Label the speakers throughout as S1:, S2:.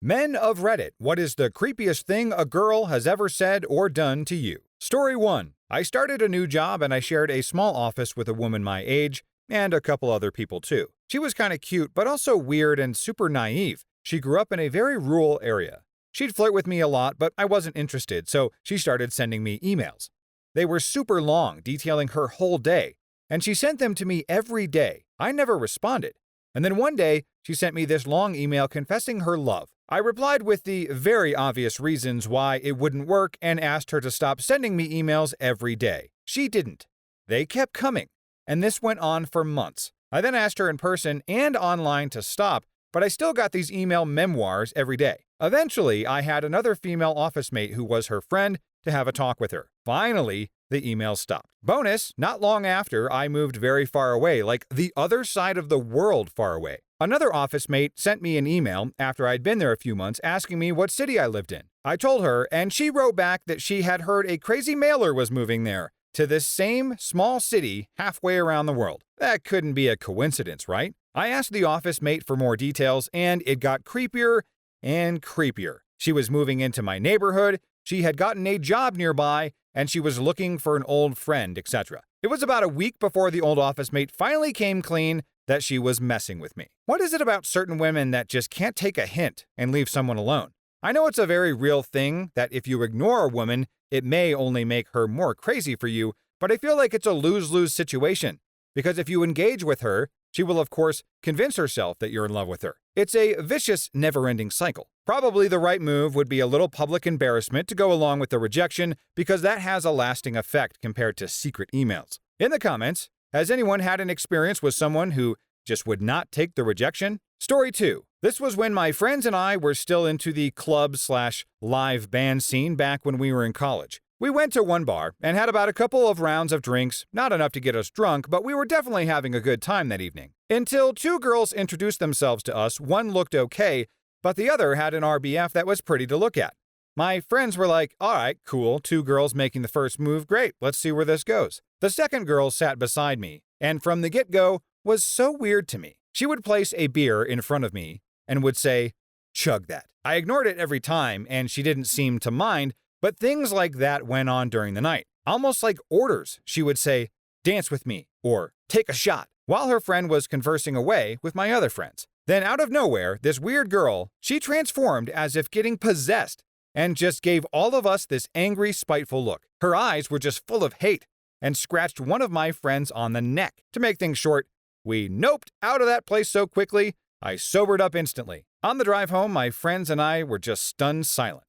S1: Men of Reddit, what is the creepiest thing a girl has ever said or done to you? Story 1. I started a new job and I shared a small office with a woman my age, and a couple other people too. She was kinda cute, but also weird and super naive. She grew up in a very rural area. She'd flirt with me a lot, but I wasn't interested, so she started sending me emails. They were super long, detailing her whole day, and she sent them to me every day. I never responded. And then one day, she sent me this long email confessing her love. I replied with the very obvious reasons why it wouldn't work and asked her to stop sending me emails every day. She didn't. They kept coming, and this went on for months. I then asked her in person and online to stop, but I still got these email memoirs every day. Eventually, I had another female office mate who was her friend to have a talk with her. Finally, the emails stopped. Bonus, not long after, I moved very far away, like the other side of the world far away. Another office mate sent me an email after I'd been there a few months asking me what city I lived in. I told her, and she wrote back that she had heard a crazy mailer was moving there, to this same small city halfway around the world. That couldn't be a coincidence, right? I asked the office mate for more details, and it got creepier and creepier. She was moving into my neighborhood, she had gotten a job nearby, and she was looking for an old friend, etc. It was about a week before the old office mate finally came clean that she was messing with me. What is it about certain women that just can't take a hint and leave someone alone? I know it's a very real thing that if you ignore a woman, it may only make her more crazy for you, but I feel like it's a lose-lose situation. Because if you engage with her, she will of course convince herself that you're in love with her. It's a vicious, never-ending cycle. Probably the right move would be a little public embarrassment to go along with the rejection, because that has a lasting effect compared to secret emails. In the comments, has anyone had an experience with someone who just would not take the rejection? Story 2. This was when my friends and I were still into the club/live band scene back when we were in college. We went to one bar and had about a couple of rounds of drinks, not enough to get us drunk, but we were definitely having a good time that evening. Until two girls introduced themselves to us. One looked okay, but the other had an RBF that was pretty to look at. My friends were like, alright, cool, two girls making the first move, great, let's see where this goes. The second girl sat beside me, and from the get-go was so weird to me. She would place a beer in front of me and would say, chug that. I ignored it every time, and she didn't seem to mind, but things like that went on during the night. Almost like orders. She would say, dance with me, or take a shot, while her friend was conversing away with my other friends. Then out of nowhere, this weird girl, she transformed as if getting possessed, and just gave all of us this angry, spiteful look. Her eyes were just full of hate, and scratched one of my friends on the neck. To make things short, we noped out of that place so quickly, I sobered up instantly. On the drive home, my friends and I were just stunned silent.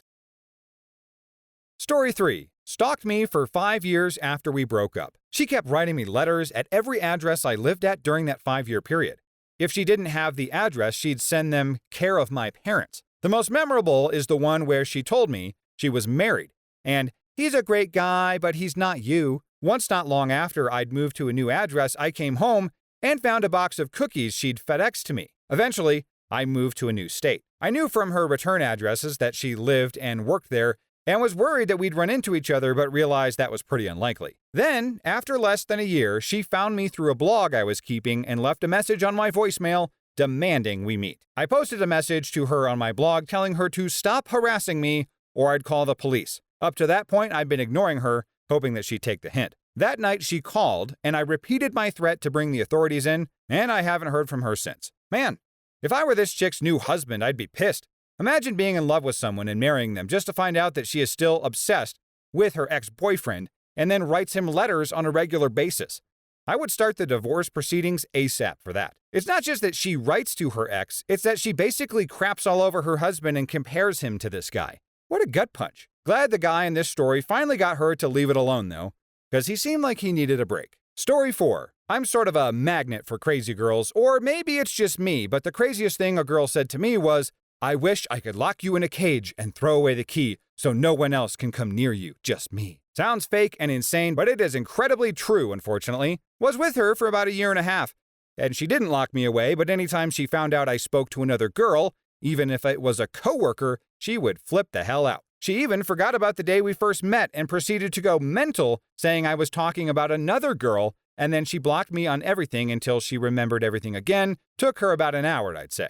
S1: Story 3. Stalked me for 5 years after we broke up. She kept writing me letters at every address I lived at during that 5-year period. If she didn't have the address, she'd send them care of my parents. The most memorable is the one where she told me she was married, and he's a great guy, but he's not you. Once not long after I'd moved to a new address, I came home and found a box of cookies she'd FedExed to me. Eventually, I moved to a new state. I knew from her return addresses that she lived and worked there, and was worried that we'd run into each other, but realized that was pretty unlikely. Then, after less than a year, she found me through a blog I was keeping and left a message on my voicemail demanding we meet. I posted a message to her on my blog telling her to stop harassing me or I'd call the police. Up to that point, I'd been ignoring her, hoping that she'd take the hint. That night she called, and I repeated my threat to bring the authorities in, and I haven't heard from her since. Man, if I were this chick's new husband, I'd be pissed. Imagine being in love with someone and marrying them just to find out that she is still obsessed with her ex-boyfriend and then writes him letters on a regular basis. I would start the divorce proceedings ASAP for that. It's not just that she writes to her ex, it's that she basically craps all over her husband and compares him to this guy. What a gut punch. Glad the guy in this story finally got her to leave it alone though, because he seemed like he needed a break. Story 4. I'm sort of a magnet for crazy girls, or maybe it's just me, but the craziest thing a girl said to me was, I wish I could lock you in a cage and throw away the key so no one else can come near you, just me. Sounds fake and insane, but it is incredibly true, unfortunately. Was with her for about 1.5 years, and she didn't lock me away, but anytime she found out I spoke to another girl, even if it was a coworker, she would flip the hell out. She even forgot about the day we first met and proceeded to go mental, saying I was talking about another girl, and then she blocked me on everything until she remembered everything again. Took her about an hour, I'd say.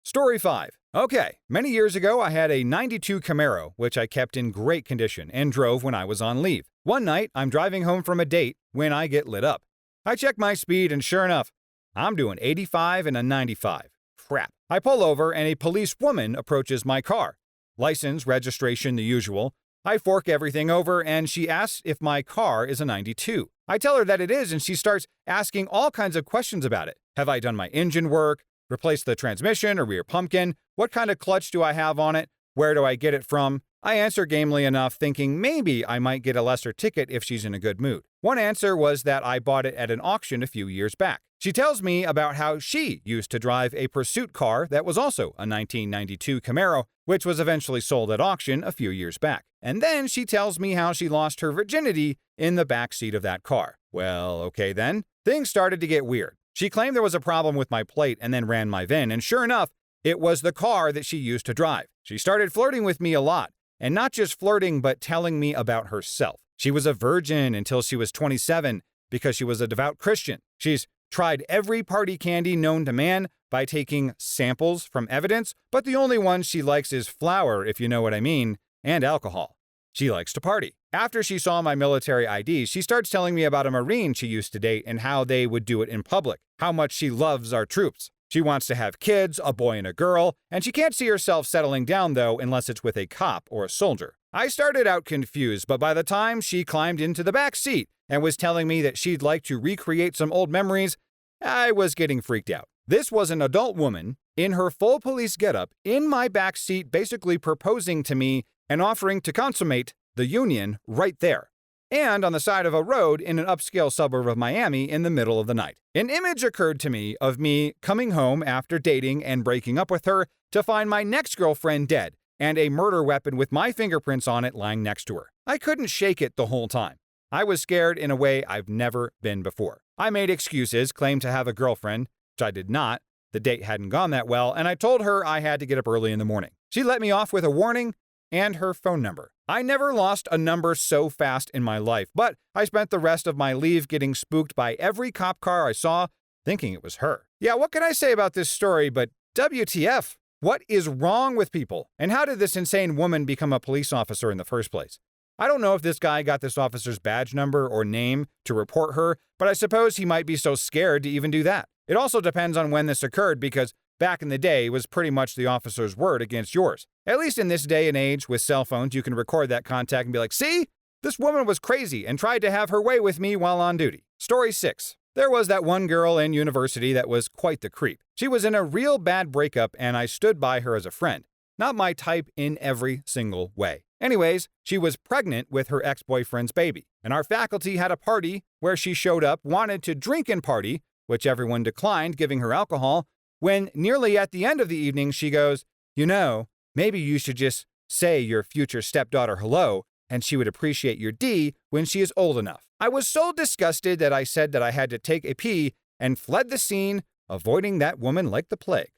S1: Story 5. Okay, many years ago I had a '92 Camaro, which I kept in great condition and drove when I was on leave. One night, I'm driving home from a date when I get lit up. I check my speed and sure enough, I'm doing 85 and a 95. Crap. I pull over and a police woman approaches my car. License, registration, the usual. I fork everything over and she asks if my car is a '92. I tell her that it is and she starts asking all kinds of questions about it. Have I done my engine work? Replaced the transmission or rear pumpkin? What kind of clutch do I have on it? Where do I get it from? I answer gamely enough, thinking maybe I might get a lesser ticket if she's in a good mood. One answer was that I bought it at an auction a few years back. She tells me about how she used to drive a pursuit car that was also a 1992 Camaro, which was eventually sold at auction a few years back. And then she tells me how she lost her virginity in the back seat of that car. Well, okay then. Things started to get weird. She claimed there was a problem with my plate and then ran my VIN, and sure enough, it was the car that she used to drive. She started flirting with me a lot, and not just flirting, but telling me about herself. She was a virgin until she was 27 because she was a devout Christian. She's tried every party candy known to man by taking samples from evidence, but the only one she likes is flour, if you know what I mean, and alcohol. She likes to party. After she saw my military ID, she starts telling me about a Marine she used to date and how they would do it in public, how much she loves our troops. She wants to have kids, a boy and a girl, and she can't see herself settling down, though, unless it's with a cop or a soldier. I started out confused, but by the time she climbed into the back seat and was telling me that she'd like to recreate some old memories, I was getting freaked out. This was an adult woman in her full police getup in my back seat, basically proposing to me and offering to consummate the union right there, and on the side of a road in an upscale suburb of Miami in the middle of the night. An image occurred to me of me coming home after dating and breaking up with her to find my next girlfriend dead and a murder weapon with my fingerprints on it lying next to her. I couldn't shake it the whole time. I was scared in a way I've never been before. I made excuses, claimed to have a girlfriend, which I did not. The date hadn't gone that well, and I told her I had to get up early in the morning. She let me off with a warning and her phone number. I never lost a number so fast in my life, but I spent the rest of my leave getting spooked by every cop car I saw, thinking it was her. Yeah, what can I say about this story but WTF? What is wrong with people? And how did this insane woman become a police officer in the first place? I don't know if this guy got this officer's badge number or name to report her, but I suppose he might be so scared to even do that. It also depends on when this occurred because back in the day, it was pretty much the officer's word against yours. At least in this day and age with cell phones, you can record that contact and be like, see? This woman was crazy and tried to have her way with me while on duty. Story 6. There was that one girl in university that was quite the creep. She was in a real bad breakup and I stood by her as a friend. Not my type in every single way. Anyways, she was pregnant with her ex-boyfriend's baby, and our faculty had a party where she showed up, wanted to drink and party, which everyone declined giving her alcohol, when nearly at the end of the evening she goes, you know, maybe you should just say your future stepdaughter hello, and she would appreciate your D when she is old enough. I was so disgusted that I said that I had to take a pee and fled the scene, avoiding that woman like the plague.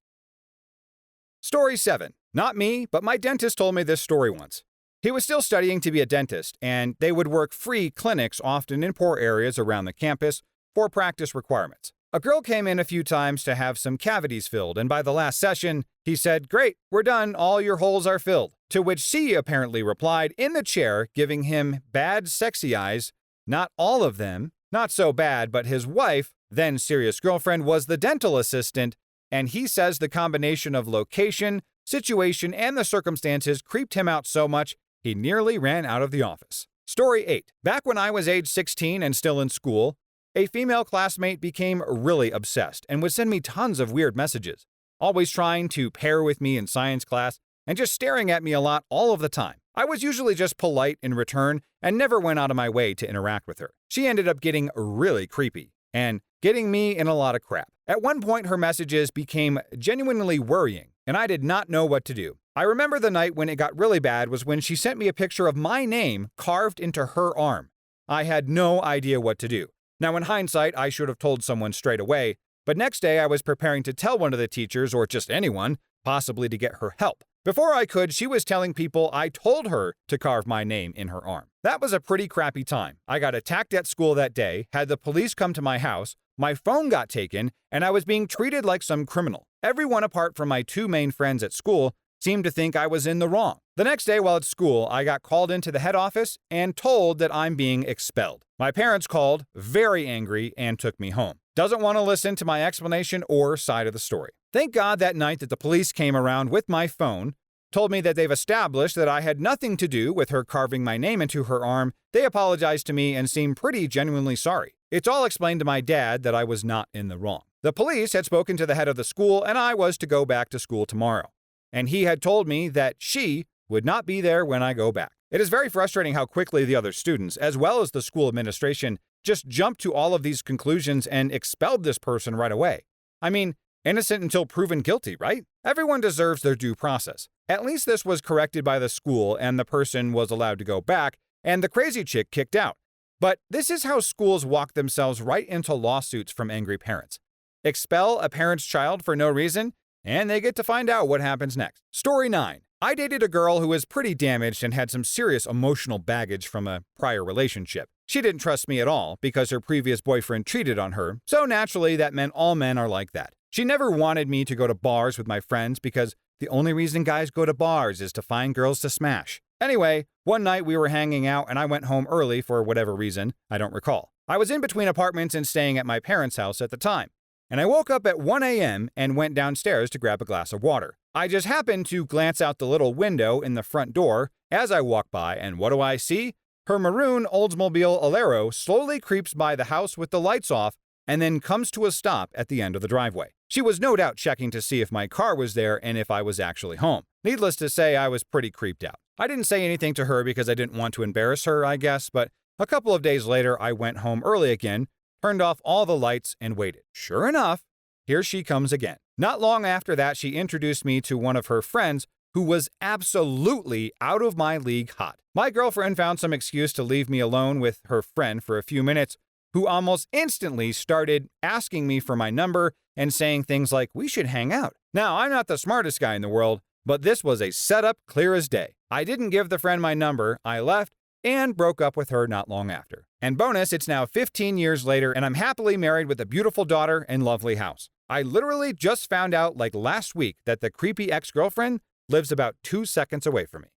S1: Story 7. Not me, but my dentist told me this story once. He was still studying to be a dentist, and they would work free clinics often in poor areas around the campus for practice requirements. A girl came in a few times to have some cavities filled, and by the last session, he said, "Great, we're done, all your holes are filled." To which she apparently replied in the chair, giving him bad sexy eyes. Not all of them, not so bad, but his wife, then serious girlfriend, was the dental assistant, and he says the combination of location, situation, and the circumstances creeped him out so much, he nearly ran out of the office. Story 8. Back when I was age 16 and still in school, a female classmate became really obsessed and would send me tons of weird messages, always trying to pair with me in science class and just staring at me a lot all of the time. I was usually just polite in return and never went out of my way to interact with her. She ended up getting really creepy and getting me in a lot of crap. At one point, her messages became genuinely worrying, and I did not know what to do. I remember the night when it got really bad was when she sent me a picture of my name carved into her arm. I had no idea what to do. Now, in hindsight, I should have told someone straight away, but next day I was preparing to tell one of the teachers or just anyone, possibly to get her help. Before I could, she was telling people I told her to carve my name in her arm. That was a pretty crappy time. I got attacked at school that day, had the police come to my house, my phone got taken, and I was being treated like some criminal. Everyone apart from my two main friends at school seemed to think I was in the wrong. The next day while at school, I got called into the head office and told that I'm being expelled. My parents called, very angry, and took me home. Doesn't want to listen to my explanation or side of the story. Thank God that night that the police came around with my phone, told me that they've established that I had nothing to do with her carving my name into her arm. They apologized to me and seemed pretty genuinely sorry. It's all explained to my dad that I was not in the wrong. The police had spoken to the head of the school and I was to go back to school tomorrow. And he had told me that she would not be there when I go back. It is very frustrating how quickly the other students, as well as the school administration, just jumped to all of these conclusions and expelled this person right away. I mean, innocent until proven guilty, right? Everyone deserves their due process. At least this was corrected by the school and the person was allowed to go back and the crazy chick kicked out. But this is how schools walk themselves right into lawsuits from angry parents. Expel a parent's child for no reason, and they get to find out what happens next. Story 9. I dated a girl who was pretty damaged and had some serious emotional baggage from a prior relationship. She didn't trust me at all because her previous boyfriend cheated on her, so naturally that meant all men are like that. She never wanted me to go to bars with my friends because the only reason guys go to bars is to find girls to smash. Anyway, one night we were hanging out and I went home early for whatever reason, I don't recall. I was in between apartments and staying at my parents' house at the time. And I woke up at 1 a.m. and went downstairs to grab a glass of water. I just happened to glance out the little window in the front door as I walk by, and what do I see? Her maroon Oldsmobile Alero slowly creeps by the house with the lights off and then comes to a stop at the end of the driveway. She was no doubt checking to see if my car was there and if I was actually home. Needless to say, I was pretty creeped out. I didn't say anything to her because I didn't want to embarrass her, I guess, but a couple of days later I went home early again, turned off all the lights, and waited. Sure enough, here she comes again. Not long after that, she introduced me to one of her friends who was absolutely out of my league hot. My girlfriend found some excuse to leave me alone with her friend for a few minutes, who almost instantly started asking me for my number and saying things like, "We should hang out." Now, I'm not the smartest guy in the world, but this was a setup clear as day. I didn't give the friend my number, I left, and broke up with her not long after. And bonus, it's now 15 years later, and I'm happily married with a beautiful daughter and lovely house. I literally just found out like last week that the creepy ex-girlfriend lives about 2 seconds away from me.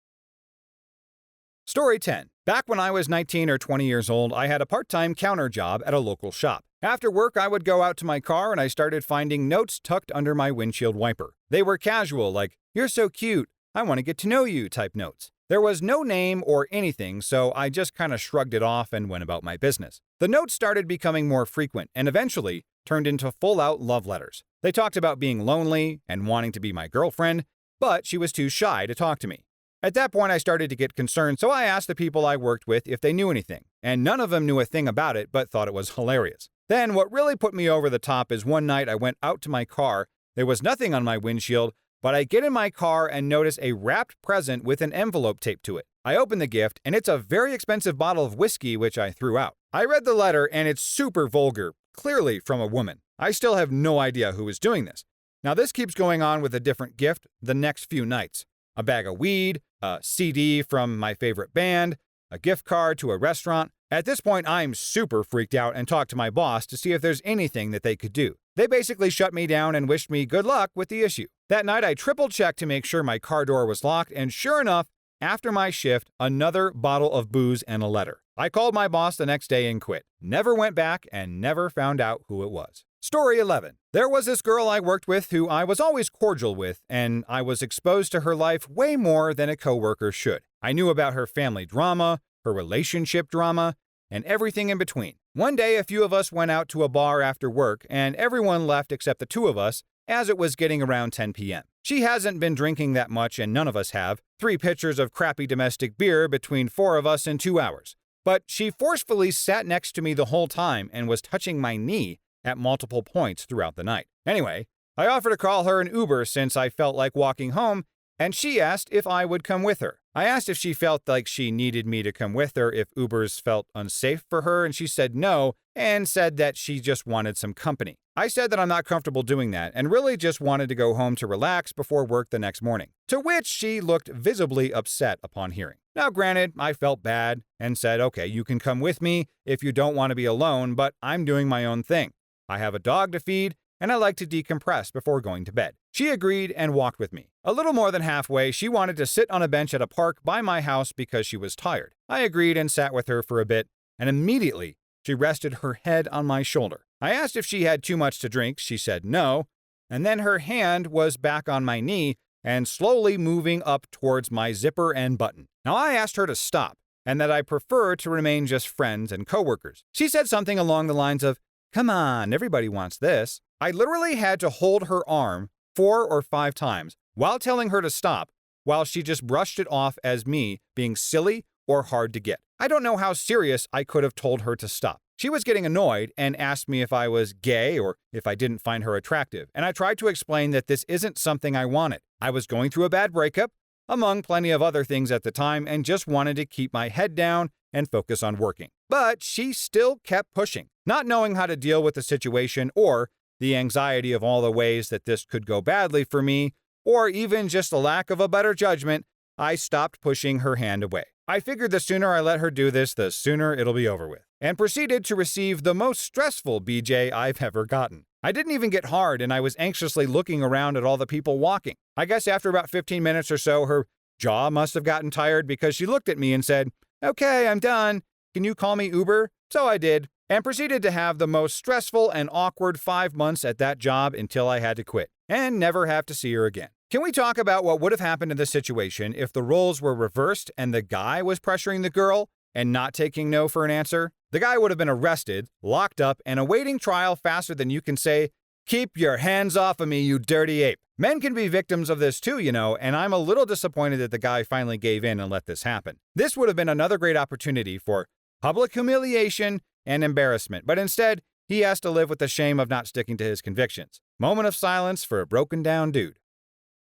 S1: Story 10. Back when I was 19 or 20 years old, I had a part-time counter job at a local shop. After work, I would go out to my car and I started finding notes tucked under my windshield wiper. They were casual, like, "You're so cute, I want to get to know you" type notes. There was no name or anything, so I just kind of shrugged it off and went about my business. The notes started becoming more frequent and eventually turned into full-out love letters. They talked about being lonely and wanting to be my girlfriend, but she was too shy to talk to me. At that point, I started to get concerned, so I asked the people I worked with if they knew anything, and none of them knew a thing about it but thought it was hilarious. Then, what really put me over the top is one night I went out to my car, there was nothing on my windshield, but I get in my car and notice a wrapped present with an envelope taped to it. I open the gift, and it's a very expensive bottle of whiskey, which I threw out. I read the letter, and it's super vulgar, clearly from a woman. I still have no idea who is doing this. Now, this keeps going on with a different gift the next few nights. A bag of weed, a CD from my favorite band, a gift card to a restaurant. At this point, I'm super freaked out and talk to my boss to see if there's anything that they could do. They basically shut me down and wished me good luck with the issue. That night, I triple-checked to make sure my car door was locked, and sure enough, after my shift, another bottle of booze and a letter. I called my boss the next day and quit. Never went back and never found out who it was. Story 11. There was this girl I worked with who I was always cordial with, and I was exposed to her life way more than a coworker should. I knew about her family drama, her relationship drama, and everything in between. One day, a few of us went out to a bar after work, and everyone left except the two of us, as it was getting around 10 p.m. She hasn't been drinking that much, and none of us have. 3 pitchers of crappy domestic beer between 4 of us in 2 hours. But she forcefully sat next to me the whole time and was touching my knee at multiple points throughout the night. Anyway, I offered to call her an Uber since I felt like walking home, and she asked if I would come with her. I asked if she felt like she needed me to come with her if Ubers felt unsafe for her, and she said no, and said that she just wanted some company. I said that I'm not comfortable doing that, and really just wanted to go home to relax before work the next morning, to which she looked visibly upset upon hearing. Now granted, I felt bad, and said, okay, you can come with me if you don't want to be alone, but I'm doing my own thing. I have a dog to feed, and I like to decompress before going to bed. She agreed and walked with me. A little more than halfway, she wanted to sit on a bench at a park by my house because she was tired. I agreed and sat with her for a bit, and immediately she rested her head on my shoulder. I asked if she had too much to drink. She said no, and then her hand was back on my knee and slowly moving up towards my zipper and button. Now I asked her to stop, and that I prefer to remain just friends and coworkers. She said something along the lines of, "Come on, everybody wants this." I literally had to hold her arm 4 or 5 times while telling her to stop, while she just brushed it off as me being silly or hard to get. I don't know how serious I could have told her to stop. She was getting annoyed and asked me if I was gay or if I didn't find her attractive, and I tried to explain that this isn't something I wanted. I was going through a bad breakup, among plenty of other things at the time, and just wanted to keep my head down and focus on working. But she still kept pushing. Not knowing how to deal with the situation or the anxiety of all the ways that this could go badly for me, or even just a lack of a better judgment, I stopped pushing her hand away. I figured the sooner I let her do this, the sooner it'll be over with, and proceeded to receive the most stressful BJ I've ever gotten. I didn't even get hard, and I was anxiously looking around at all the people walking. I guess after about 15 minutes or so, her jaw must have gotten tired because she looked at me and said, "Okay, I'm done. Can you call me Uber?" So I did, and proceeded to have the most stressful and awkward 5 months at that job until I had to quit, and never have to see her again. Can we talk about what would have happened in this situation if the roles were reversed and the guy was pressuring the girl and not taking no for an answer? The guy would have been arrested, locked up, and awaiting trial faster than you can say, "Keep your hands off of me, you dirty ape." Men can be victims of this too, and I'm a little disappointed that the guy finally gave in and let this happen. This would have been another great opportunity for public humiliation and embarrassment, but instead, he has to live with the shame of not sticking to his convictions. Moment of silence for a broken down dude.